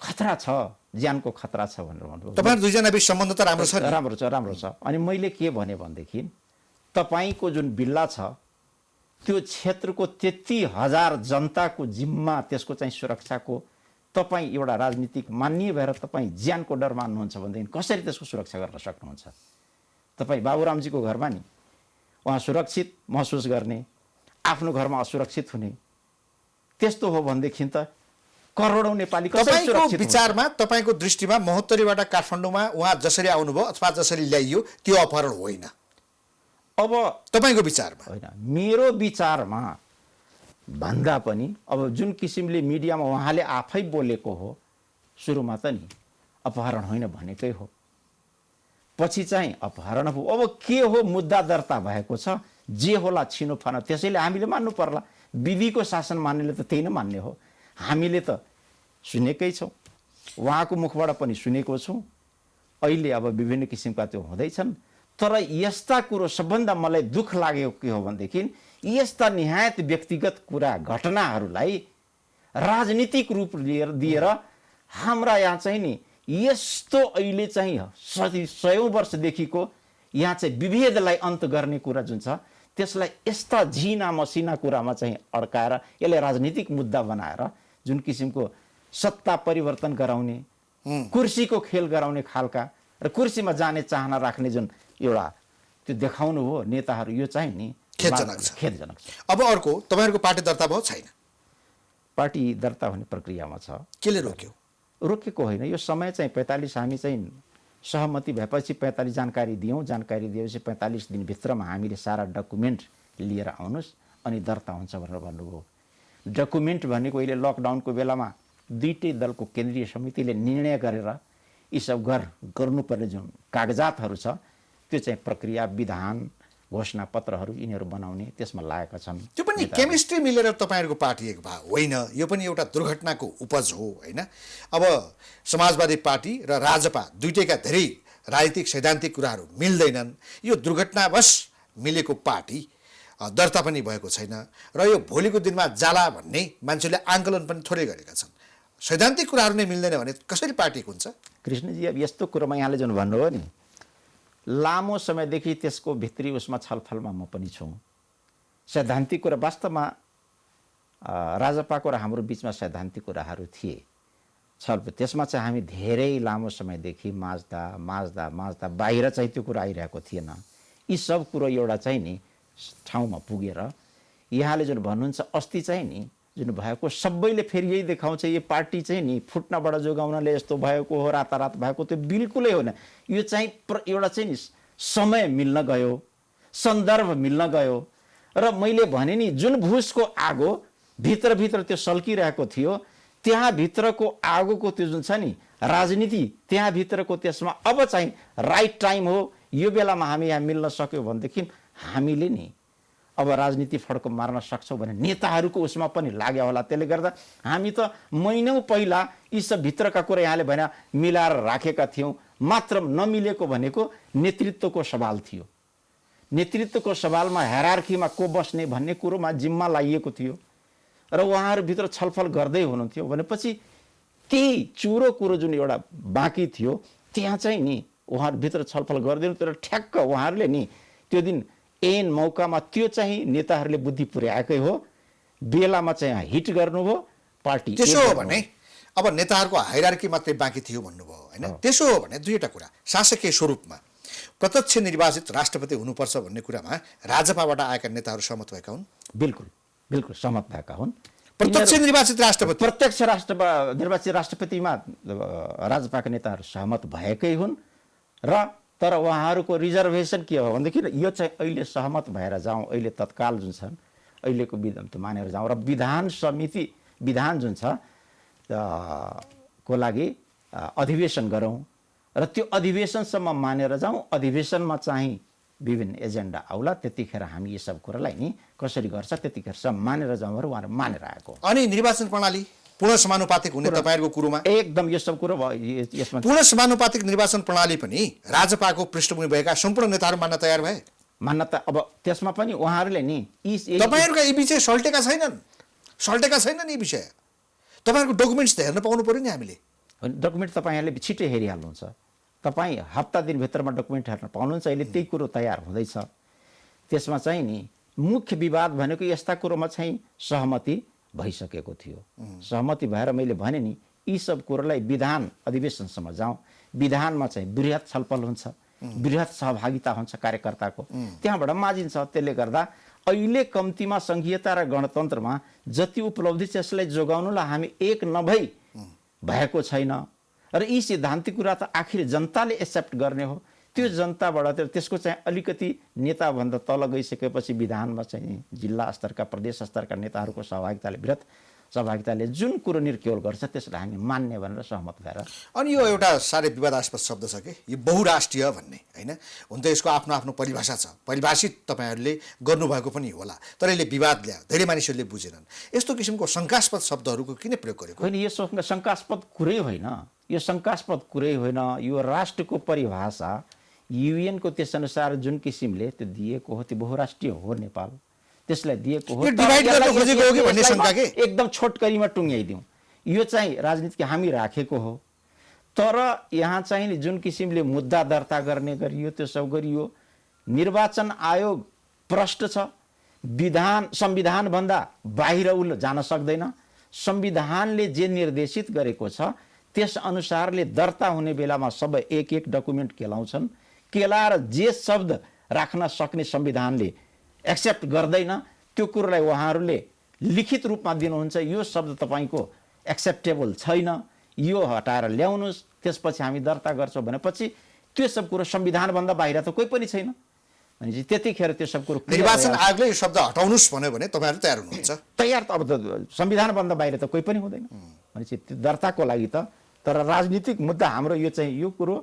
Speaker 2: खतरा छ, ज्यानको खतरा छ भनेर भन्नुभयो।
Speaker 3: तपाईहरु दुईजना बीच सम्बन्ध त राम्रो छ नि?
Speaker 2: राम्रो छ। अनि मैले के भने भनेदेखि तपाईको जुन बिल्ला छ त्यो क्षेत्रको 33,000 जनताको जिम्मा, त्यसको चाहिँ सुरक्षाको तपाईँ एउटा राजनीतिक मान्य भएर तपाईँ ज्यानको डर मान्नुहुन्छ भनेदेखि कसरी त्यसको सुरक्षा गर्न सक्नुहुन्छ? तपाईँ बाबुरामजीको घरमा नि उहाँ सुरक्षित महसुस गर्ने, आफ्नो घरमा असुरक्षित हुने, त्यस्तो हो भनेदेखि त करोडौं नेपाली कसरी सुरक्षित?
Speaker 3: विचारमा, तपाईको दृष्टिमा महोत्तरीबाट काठमाडौँमा उहाँ जसरी आउनुभयो अथवा जसरी ल्याइयो त्यो अपहरण होइन?
Speaker 2: अब
Speaker 3: तपाईको विचारमा?
Speaker 2: होइन, मेरो विचारमा भन्दा पनि अब जुन किसिमले मिडियामा उहाँले आफै बोलेको हो, सुरुमा त नि अपहरण होइन भनेकै हो, पछि चाहिँ अपहरण हो। अब के हो मुद्दा दर्ता भएको छ, जे होला छिनोफानो त्यसैले हामीले मान्नु पर्ला। विधिको शासन मान्नेले त त्यही नै मान्ने हो। हामीले त सुनेकै छौँ, उहाँको मुखबाट पनि सुनेको छौँ। अहिले अब विभिन्न किसिमका त्यो हुँदैछन्। तर यस्ता कुरो सबभन्दा मलाई दुःख लागेको के हो भनेदेखि यस्ता निहायत व्यक्तिगत कुरा घटनाहरूलाई राजनीतिक रूप दिएर हाम्रा यहाँ चाहिँ नि यस्तो अहिले चाहिँ सयौँ वर्षदेखिको यहाँ चाहिँ विभेदलाई अन्त गर्ने कुरा जुन छ त्यसलाई यस्ता झिना मसिना कुरामा चाहिँ अड्काएर यसलाई राजनीतिक मुद्दा बनाएर जुन किसिमको सत्ता परिवर्तन गराउने, कुर्सीको खेल गराउने खालका र कुर्सीमा जाने चाहना राख्ने जुन एउटा त्यो देखाउनु हो नेताहरू, यो चाहिँ नि
Speaker 3: खेदजनक छ।
Speaker 2: खेदजनक छ।
Speaker 3: अब अर्को, तपाईँहरूको पार्टी दर्ता भयो छैन?
Speaker 2: पार्टी दर्ता हुने प्रक्रियामा छ।
Speaker 3: केले रोक्यो?
Speaker 2: रोकेको होइन, यो समय चाहिँ 45 हामी चाहिँ सहमति भएपछि 45 जानकारी दियौँ। जानकारी दिएपछि 45 दिनभित्रमा हामीले सारा डकुमेन्ट लिएर आउनुहोस् अनि दर्ता हुन्छ भनेर भन्नुभयो। डकुमेन्ट भनेको अहिले लकडाउनको बेलामा दुईटै दलको केन्द्रीय समितिले निर्णय गरेर यी सब गर्नुपर्ने जुन कागजातहरू छ त्यो चाहिँ प्रक्रिया, विधान, घोषणा पत्रहरू यिनीहरू बनाउने त्यसमा लागेका छन्।
Speaker 3: त्यो पनि केमिस्ट्री मिलेर तपाईँहरूको पार्टी एक भए होइन, यो पनि एउटा दुर्घटनाको उपज हो होइन? अब समाजवादी पार्टी र राजपा दुईटैका धेरै राजनीतिक सैद्धान्तिक कुराहरू मिल्दैनन्। यो दुर्घटनावश मिलेको पार्टी दर्ता पनि भएको छैन र यो भोलिको दिनमा जाला भन्ने मान्छेले आङ्कलन पनि थोरै गरेका छन्। सैद्धान्तिक कुराहरू नै मिल्दैन भने कसरी पार्टी हुन्छ?
Speaker 2: कृष्णजी, अब यस्तो कुरोमा यहाँले जुन भन्नुभयो नि, लामो समयदेखि त्यसको भित्री उसमा छलफलमा म पनि छु। सैद्धान्तिक कुरा वास्तवमा राजपाको र हाम्रो बिचमा सैद्धान्तिक कुराहरू थिए छलफल। त्यसमा चाहिँ हामी धेरै लामो समयदेखि माझ्दा बाहिर चाहिँ त्यो कुरा आइरहेको थिएन। यी सब कुरो एउटा चाहिँ नि ठाउँमा पुगेर यहाँले जुन भन्नुहुन्छ अस्ति चाहिँ नि जुन भएको सबैले फेरि यही देखाउँछ यो पार्टी चाहिँ नि फुट्नबाट जोगाउनले यस्तो भएको हो, रातारात भएको, त्यो बिल्कुलै होइन। यो चाहिँ एउटा चाहिँ नि समय मिल्न गयो, सन्दर्भ मिल्न गयो र मैले भने नि जुन भुसको आगो भित्रभित्र त्यो सल्किरहेको थियो त्यहाँभित्रको आगोको त्यो जुन छ नि राजनीति त्यहाँभित्रको त्यसमा अब चाहिँ राइट टाइम हो, यो बेलामा हामी यहाँ मिल्न सक्यो भनेदेखि हामीले नि अब राजनीति फड्को मार्न सक्छौँ भने नेताहरूको उसमा पनि लाग्यो होला। त्यसले गर्दा हामी त महिनौँ पहिला यी सब भित्रका कुरा यहाँले भने मिलाएर राखेका थियौँ। मात्र नमिलेको भनेको नेतृत्वको सवाल थियो। नेतृत्वको सवालमा हेरार्कीमा को बस्ने भन्ने कुरोमा जिम्मा लागिएको थियो र उहाँहरूभित्र छलफल गर्दै हुनुहुन्थ्यो भनेपछि त्यही चुरो कुरो जुन एउटा बाँकी थियो त्यहाँ चाहिँ नि उहाँहरूभित्र छलफल गर्दैन। तर ठ्याक्क उहाँहरूले नि त्यो दिन एन मौकामा त्यो चाहिँ नेताहरूले बुद्धि पुर्याएकै हो, बेलामा चाहिँ हिट गर्नुभयो पार्टी।
Speaker 3: त्यसो हो भने अब नेताहरूको हायरार्की मात्रै बाँकी थियो भन्नुभयो होइन? त्यसो हो भने दुईवटा कुरा, शासकीय स्वरूपमा प्रत्यक्ष निर्वाचित राष्ट्रपति हुनुपर्छ भन्ने कुरामा राजपाबाट आएका नेताहरू सहमत भएका हुन्?
Speaker 2: बिल्कुल बिल्कुल सहमत भएका हुन्।
Speaker 3: प्रत्यक्ष निर्वाचित राष्ट्रपति,
Speaker 2: प्रत्यक्ष निर्वाचित राष्ट्रपतिमा राजपाका नेताहरू सहमत भएकै हुन् र तर उहाँहरूको रिजर्भेसन के हो भनेदेखि यो चाहिँ अहिले सहमत भएर जाउँ, अहिले तत्काल जुन छन् अहिलेको विधान त मानेर जाउँ र विधान जुन छ को लागि अधिवेशन गरौँ र त्यो अधिवेशनसम्म मानेर जाउँ। अधिवेशनमा चाहिँ विभिन्न एजेन्डा आउला, त्यतिखेर हामी यी सब कुरालाई नि कसरी गर्छ त्यतिखेरसम्म मानेर जाउँ र उहाँहरू मानेर आएको।
Speaker 3: अनि निर्वाचन प्रणाली पूर्ण समानुपातिक हुने तपाईँहरूको कुरोमा
Speaker 2: एकदम यो सब कुरो यसमा
Speaker 3: पूर्ण समानुपातिक निर्वाचन प्रणाली पनि राजपाको पृष्ठभूमि भएका सम्पूर्ण नेताहरू मान्न तयार भए?
Speaker 2: मान्यता अब त्यसमा पनि उहाँहरूले नि
Speaker 3: तपाईँहरूका यी विषय सल्टेका छैनन् यी विषय। तपाईँहरूको डकुमेन्ट्स त हेर्न पाउनु पर्यो नि हामीले।
Speaker 2: डकुमेन्ट तपाईँहरूले छिटै हेरिहाल्नुहुन्छ, तपाईँ हप्ता दिनभित्रमा डकुमेन्ट हेर्न पाउनुहुन्छ। अहिले त्यही कुरो तयार हुँदैछ। त्यसमा चाहिँ नि मुख्य विवाद भनेको यस्ता कुरोमा चाहिँ सहमति भइसकेको थियो। सहमति भएर मैले भने नि यी सब कुरोलाई विधान अधिवेशनसम्म जाउँ, विधानमा चाहिँ बृहत छलफल हुन्छ, बृहत सहभागिता हुन्छ कार्यकर्ताको, त्यहाँबाट माजिन्छ। त्यसले गर्दा अहिले कम्तीमा सङ्घीयता र गणतन्त्रमा जति उपलब्धि छ यसलाई जोगाउनुलाई हामी एक नभई भएको छैन र यी सिद्धान्तिक कुरा त आखिर जनताले एक्सेप्ट गर्ने हो। त्यो जनताबाट त्यसको चाहिँ अलिकति नेताभन्दा तल गइसकेपछि विधानमा चाहिँ जिल्ला स्तरका प्रदेश स्तरका नेताहरूको सहभागिताले वृहत सहभागिताले जुन कुरो निर्क्योल गर्छ त्यसलाई हामी मान्ने भनेर सहमत भएर।
Speaker 3: अनि यो एउटा साह्रै विवादास्पद शब्द छ कि यो बहुराष्ट्रिय भन्ने, होइन? हुन त यसको आफ्नो आफ्नो परिभाषा छ, परिभाषित तपाईँहरूले गर्नुभएको पनि होला, तर यसले विवाद ल्यायो, धेरै मानिसहरूले बुझेनन्। यस्तो किसिमको शङ्कास्पद शब्दहरूको किन प्रयोग गरेको?
Speaker 2: होइन, यो शङ्कास्पद कुरै होइन, यो शङ्कास्पद कुरै होइन। यो राष्ट्रको परिभाषा युएनको त्यसअनुसार जुन किसिमले त्यो दिएको हो त्यो बहुराष्ट्रिय हो नेपाल, त्यसलाई दिएको हो। एकदम छोटकरीमा टुङ्ग्याइदिउँ, यो चाहिँ राजनीतिक हामी राखेको हो, तर यहाँ चाहिँ जुन किसिमले मुद्दा दर्ता गर्ने गरियो त्यो सब गरियो। निर्वाचन आयोग प्रष्ट छ, संविधानभन्दा बाहिर उल्लो जान सक्दैन। संविधानले जे निर्देशित गरेको छ त्यस अनुसारले दर्ता हुने बेलामा सबै एक एक डकुमेन्ट केलाउँछन्, केलाएर जे शब्द राख्न सक्ने संविधानले एक्सेप्ट गर्दैन त्यो कुरोलाई उहाँहरूले लिखित रूपमा दिनुहुन्छ, यो शब्द तपाईँको एक्सेप्टेबल छैन, यो हटाएर ल्याउनुहोस्, त्यसपछि हामी दर्ता गर्छौँ भनेपछि त्यो सब कुरो संविधानभन्दा बाहिर त कोही पनि छैन भनेपछि त्यतिखेर त्यो सब कुरो
Speaker 3: निर्वाचन आयोगले यो शब्द हटाउनुहोस् भन्यो भने तपाईँहरू तयार हुनुहुन्छ?
Speaker 2: तयार त अब त संविधानभन्दा बाहिर त कोही पनि हुँदैन भनेपछि त्यो दर्ताको लागि त। तर राजनीतिक मुद्दा हाम्रो यो चाहिँ यो कुरो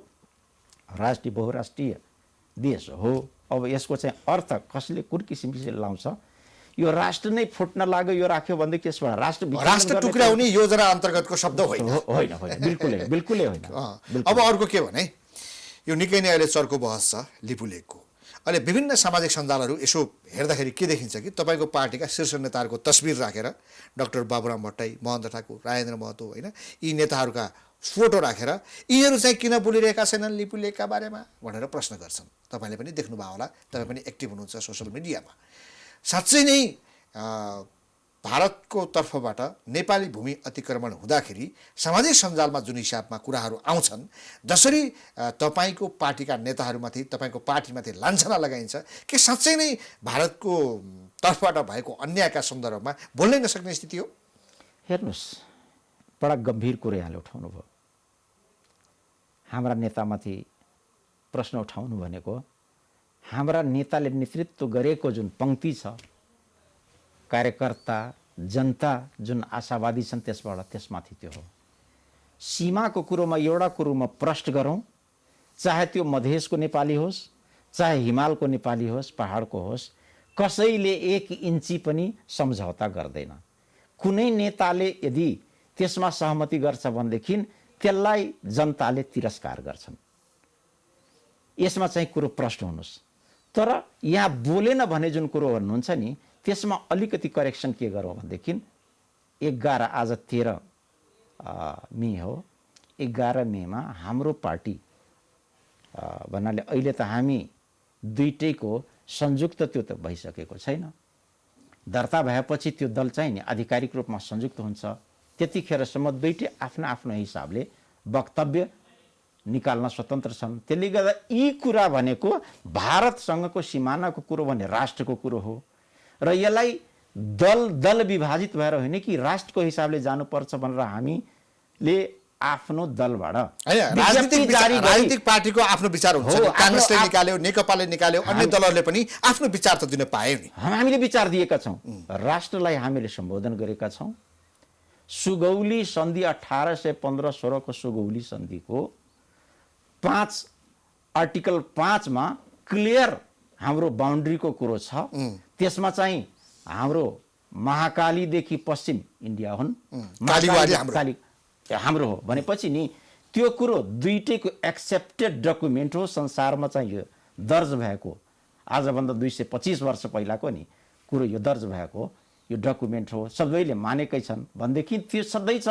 Speaker 2: राष्ट्रिय बहुराष्ट्रिय देश हो। अब यसको चाहिँ अर्थ कसले कुन किसिमले लाउँछ, यो राष्ट्र नै फुट्न लाग्यो यो राख्यो भनेदेखि यसबाट
Speaker 3: राष्ट्र टुक्राउने योजना अन्तर्गतको शब्द होइन,
Speaker 2: होइन, बिल्कुलै होइन।
Speaker 3: अब अर्को के भने यो निकै नै अहिले चर्को बहस छ लिपुलेखको। अहिले विभिन्न सामाजिक सञ्जालहरू यसो हेर्दाखेरि के देखिन्छ कि तपाईँको पार्टीका शीर्ष नेताहरूको तस्बिर राखेर डाक्टर बाबुराम भट्टराई, महेन्द्र ठाकुर, राजेन्द्र महतो, होइन, यी नेताहरूका फोटो राखेर यिनीहरू चाहिँ किन बोलिरहेका छैनन् लिपुलेखका बारेमा भनेर प्रश्न गर्छन्। तपाईँले पनि देख्नुभयो होला, तपाईँ पनि एक्टिभ हुनुहुन्छ सोसियल मिडियामा। साँच्चै नै भारतको तर्फबाट नेपाली भूमि अतिक्रमण हुँदाखेरि सामाजिक सञ्जालमा जुन हिसाबमा कुराहरू आउँछन्, जसरी तपाईँको पार्टीका नेताहरूमाथि, तपाईँको पार्टीमाथि लान्छना लगाइन्छ कि साँच्चै नै भारतको तर्फबाट भएको अन्यायका सन्दर्भमा बोल्नै नसक्ने स्थिति हो?
Speaker 2: हेर्नुहोस्, बडा गम्भीर कुरो यहाँले उठाउनु भयो। हाम्रा नेतामाथि प्रश्न उठाउनु भनेको हाम्रा नेताले नेतृत्व गरेको जुन पङ्क्ति छ, कार्यकर्ता जनता जुन आशावादी छन् त्यसमाथि त्यो हो। सीमाको कुरोमा एउटा कुरोमा प्रष्ट गरौँ, चाहे त्यो मधेसको नेपाली होस्, चाहे हिमालको नेपाली होस्, पहाडको होस्, कसैले एक इन्ची पनि सम्झौता गर्दैन। कुनै नेताले यदि त्यसमा सहमति गर्छ भनेदेखि त्यसलाई जनताले तिरस्कार गर्छन्। यसमा चाहिँ कुरो प्रश्न हुनुहोस्। तर यहाँ बोलेन भने जुन कुरो भन्नुहुन्छ नि त्यसमा अलिकति करेक्सन के गरौँ भनेदेखि 11 आज 13 मे हो, 11 मेमा हाम्रो पार्टी भन्नाले अहिले त हामी दुईटैको संयुक्त त्यो त भइसकेको छैन। दर्ता भएपछि त्यो दल चाहिँ नि आधिकारिक रूपमा संयुक्त हुन्छ। त्यतिखेरसम्म दुईटै आफ्नो आफ्नो हिसाबले वक्तव्य निकाल्न स्वतन्त्र छन्। त्यसले गर्दा यी कुरा भनेको भारतसँगको सिमानाको कुरो भने राष्ट्रको कुरो हो र यसलाई दल विभाजित भएर होइन कि राष्ट्रको हिसाबले जानुपर्छ भनेर हामीले आफ्नो दलबाट
Speaker 3: राजनीतिक पार्टीको आफ्नो विचार हुन्छ। कांग्रेसले निकाल्यो, नेकपाले निकाल्यो, अन्य दलहरूले पनि आफ्नो विचार त दिन पायो नि।
Speaker 2: हामीले विचार दिएका छौँ, राष्ट्रलाई हामीले सम्बोधन गरेका छौँ। सुगौली सन्धि 1815-16 को सुगौली सन्धिको 5 आर्टिकल 5 मा क्लियर हाम्रो बाउन्ड्रीको कुरो छ। त्यसमा चाहिँ हाम्रो महाकालीदेखि पश्चिम इन्डिया हुन्, हाम्रो हो भनेपछि नि त्यो कुरो दुईटैको एक्सेप्टेड डकुमेन्ट हो। संसारमा चाहिँ यो दर्ज भएको आजभन्दा 225 वर्ष पहिलाको नि कुरो यो दर्ज भएको यो डकुमेन्ट हो, सबैले मानेकै छन् भनेदेखि त्यो सधैँ छ।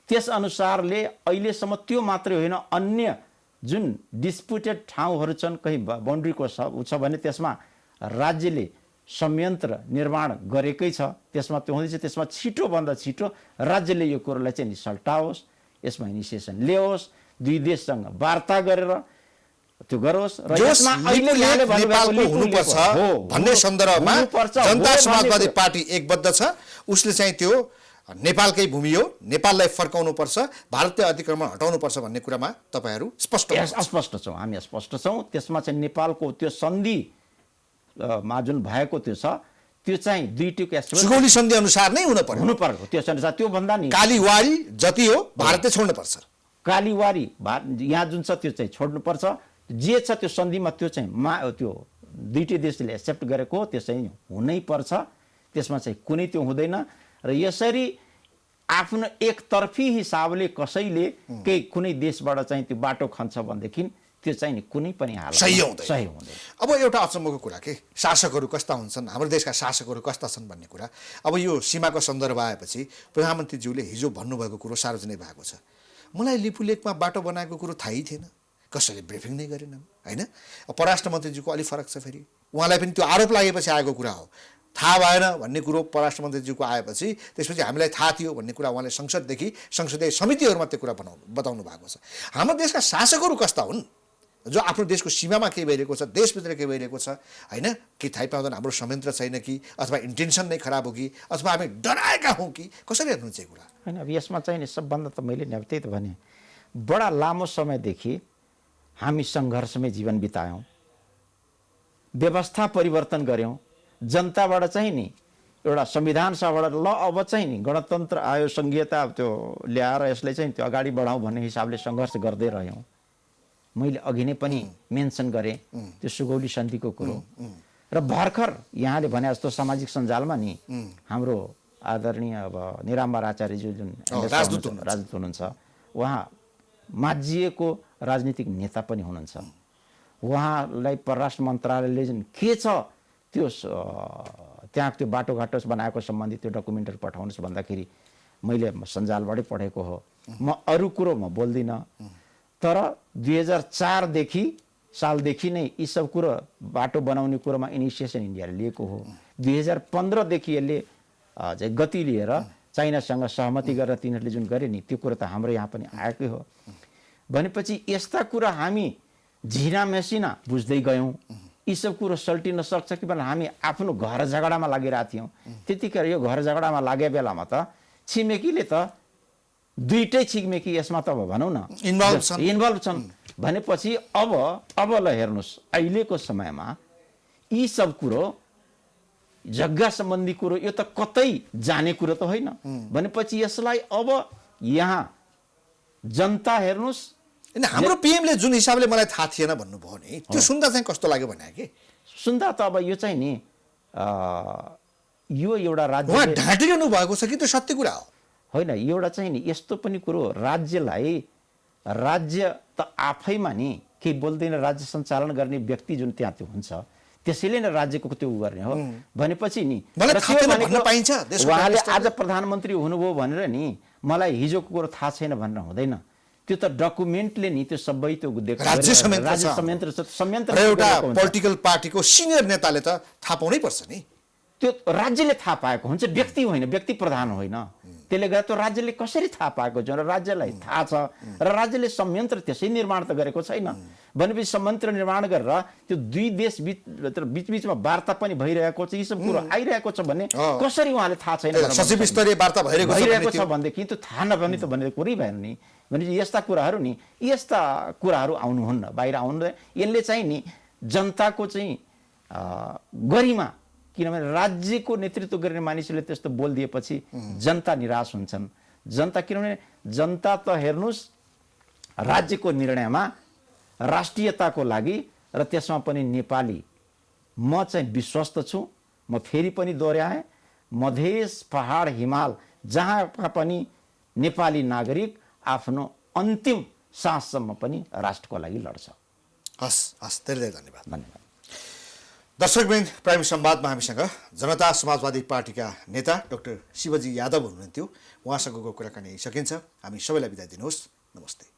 Speaker 2: त्यस अनुसारले अहिलेसम्म त्यो मात्रै होइन, अन्य जुन डिस्प्युटेड ठाउँहरू छन्, कहीँ बाउन्ड्रीको छ भने त्यसमा राज्यले संयन्त्र निर्माण गरेकै छ, त्यसमा त्यो हुँदैछ। त्यसमा छिटोभन्दा छिटो राज्यले यो कुरोलाई चाहिँ सल्टाओस्, यसमा इनिसिएसन ल्याओस्, दुई देशसँग वार्ता गरेर त्यो गरोस् र यसमा अहिले
Speaker 3: नेपालको हुनुपर्छ भन्ने सन्दर्भमा जनता समाजवादी पार्टी एकबद्ध छ। उसले चाहिँ त्यो नेपालकै भूमि हो, नेपाललाई फर्काउनुपर्छ, भारतीय अतिक्रमण हटाउनुपर्छ भन्ने कुरामा तपाईँहरू स्पष्ट
Speaker 2: स्पष्ट छौँ, हामी स्पष्ट छौँ। त्यसमा चाहिँ नेपालको त्यो सन्धि मा जुन भएको त्यो छ त्यो चाहिँ दुईटुक
Speaker 3: सुगौली सन्धि अनुसार नै हुनु पर्यो।
Speaker 2: त्यो अनुसार त्यो भन्दा नि
Speaker 3: कालीवारी जति हो भारतले छोड्नुपर्छ।
Speaker 2: कालीवारी यहाँ जुन छ त्यो चाहिँ छोड्नुपर्छ। जे छ त्यो सन्धिमा त्यो चाहिँ त्यो दुईटै देशले एक्सेप्ट गरेको त्यो चाहिँ हुनै पर्छ। त्यसमा चाहिँ कुनै त्यो हुँदैन। र यसरी आफ्नो एकतर्फी हिसाबले कसैले केही कुनै देशबाट चाहिँ त्यो बाटो खन्छ भनेदेखि त्यो चाहिँ नि कुनै पनि हालत
Speaker 3: सही हुँदैन।
Speaker 2: अब
Speaker 3: एउटा अचम्मको कुरा के, शासकहरू कस्ता हुन्छन्, हाम्रो देशका शासकहरू कस्ता छन् भन्ने कुरा। अब यो सीमाको सन्दर्भ आएपछि प्रधानमन्त्रीज्यूले हिजो भन्नुभएको कुरो सार्वजनिक भएको छ। मलाई लिपुलेकमा बाटो बनाएको कुरो थाहै थिएन, कसैले ब्रिफिङ नै गरेनन् होइन। परराष्ट्र मन्त्रीज्यूको अलिक फरक छ। फेरि उहाँलाई पनि त्यो आरोप लागेपछि आएको कुरा हो। थाहा भएन भन्ने कुरो परराष्ट्र मन्त्रीज्यूको आएपछि त्यसपछि हामीलाई थाहा थियो भन्ने कुरा उहाँले संसददेखि संसदीय समितिहरूमा त्यो कुरा बताउनु भएको छ। हाम्रो देशका शासकहरू कस्ता हुन् जो आफ्नो देशको सीमामा के भइरहेको छ, देशभित्र के भइरहेको छ होइन, कि थाहै पाउँदैन, हाम्रो संयन्त्र छैन कि, अथवा इन्टेन्सन नै खराब हो कि, अथवा हामी डराएका हौँ कि, कसरी हेर्नुहुन्छ यो कुरा?
Speaker 2: होइन, अब यसमा चाहिँ नि सबभन्दा त मैले नि अब त्यही त भने बडा लामो समयदेखि हामी सङ्घर्षमै जीवन बितायौँ, व्यवस्था परिवर्तन गऱ्यौँ, जनताबाट चाहिँ नि एउटा संविधान सभाबाट ल अब चाहिँ नि गणतन्त्र आयो, सङ्घीयता त्यो ल्याएर यसलाई चाहिँ त्यो अगाडि बढाउँ भन्ने हिसाबले सङ्घर्ष गर्दै रह्यौँ। मैले अघि नै पनि मेन्सन गरेँ त्यो सुगौली सन्धिको कुरो। र भर्खर यहाँले भने जस्तो सामाजिक सञ्जालमा नि हाम्रो आदरणीय अब निराम्बर आचार्यज्यू जुन राजदूत हुनुहुन्छ, उहाँ माझिएको राजनीतिक नेता पनि हुनुहुन्छ। उहाँलाई परराष्ट्र मन्त्रालयले जुन के छ त्यो त्यहाँ त्यो बाटोघाटो बनाएको सम्बन्धी त्यो डकुमेन्टहरू पठाउनुहोस् भन्दाखेरि मैले सञ्जालबाटै पढेको हो। म अरू कुरो म बोल्दिनँ। तर 2004 सालदेखि नै यी सब कुरो बाटो बनाउने कुरोमा इनिसिएसन इन्डियाले लिएको हो। 2015देखि यसले चाहिँ गति लिएर चाइनासँग सहमति गरेर तिनीहरूले जुन गरे नि त्यो कुरो त हाम्रो यहाँ पनि आएकै हो। भनेपछि यस्ता कुरा हामी झिना मेसिना बुझ्दै गयौँ। यी सब कुरो सल्टिन सक्छ कि भनेर हामी आफ्नो घर झगडामा लागिरहेको थियौँ। त्यतिखेर यो घर झगडामा लागेको बेलामा त छिमेकीले त दुईटै छिमेकी यसमा त अब भनौँ न इन्भल्भ छन् भनेपछि अब ल हेर्नुहोस्, अहिलेको समयमा यी सब कुरो जग्गा सम्बन्धी कुरो यो त कतै जाने कुरो त होइन। भनेपछि यसलाई अब यहाँ जनता हेर्नुहोस्।
Speaker 3: हाम्रो पीएमले जुन हिसाबले मलाई थाहा थिएन भन्नुभयो नि, त्यो सुन्दा चाहिँ कस्तो लाग्यो भने कि
Speaker 2: सुन्दा त अब यो चाहिँ नि यो एउटा राज्य
Speaker 3: उहाँ ढाँटिरहनु भएको छ कि त्यो सत्य कुरा हो
Speaker 2: होइन। एउटा चाहिँ नि यस्तो पनि कुरो, राज्यलाई राज्य त आफैमा नि केही बोल्दैन, राज्य सञ्चालन गर्ने व्यक्ति जुन त्यहाँ त्यो हुन्छ त्यसैले नै राज्यको त्यो गर्ने हो। भनेपछि नि उहाँले आज प्रधानमन्त्री हुनुभयो भनेर नि मलाई हिजोको कुरो थाहा छैन भनेर हुँदैन। त्यो त डकुमेन्टले नि त्यो सबै त्यो
Speaker 3: राज्य संयन्त्र एउटा पोलिटिकल पार्टीको सिनियर नेताले त थाहा पाउनै पर्छ नि।
Speaker 2: त्यो राज्यले थाहा पाएको हुन्छ, व्यक्ति होइन, व्यक्ति प्रधान होइन। त्यसले गर्दा त्यो राज्यले कसरी थाहा पाएको छ र राज्यलाई थाहा छ र राज्यले संयन्त्र त्यसै निर्माण त गरेको छैन। भनेपछि संयन्त्र निर्माण गरेर त्यो दुई देश बिचमा वार्ता पनि भइरहेको छ, यी सब कुरो आइरहेको छ भन्ने कसरी उहाँले थाहा छैन?
Speaker 3: सचिव स्तरीय वार्ता
Speaker 2: भइरहेको छ भनेदेखि त्यो थाहा नभने त भन्ने कुरै भएन नि। भनेपछि यस्ता कुराहरू आउनुहुन्न, बाहिर आउनु। यसले चाहिँ नि जनताको चाहिँ गरिमा, किनभने राज्यको नेतृत्व गर्ने मानिसले त्यस्तो बोलिदिएपछि जनता निराश हुन्छन्। जनता किनभने जनता त हेर्नुहोस् राज्यको निर्णयमा राष्ट्रियताको लागि र त्यसमा पनि नेपाली म चाहिँ विश्वस्त छु। म फेरि पनि दोहोऱ्याएँ, मधेस पहाड हिमाल जहाँ पनि नेपाली नागरिक आफ्नो अन्तिम साससम्म पनि राष्ट्रको लागि लड्छ।
Speaker 3: हस् हस्, धेरै धेरै धन्यवाद। दर्शकवृन्द, प्राइम संवादमा हामीसँग जनता समाजवादी पार्टीका नेता डाक्टर शिवजी यादव हुनुहुन्थ्यो। उहाँसँगको कुराकानी सकिन्छ। हामी सबैलाई बिदा दिनुहोस्। नमस्ते।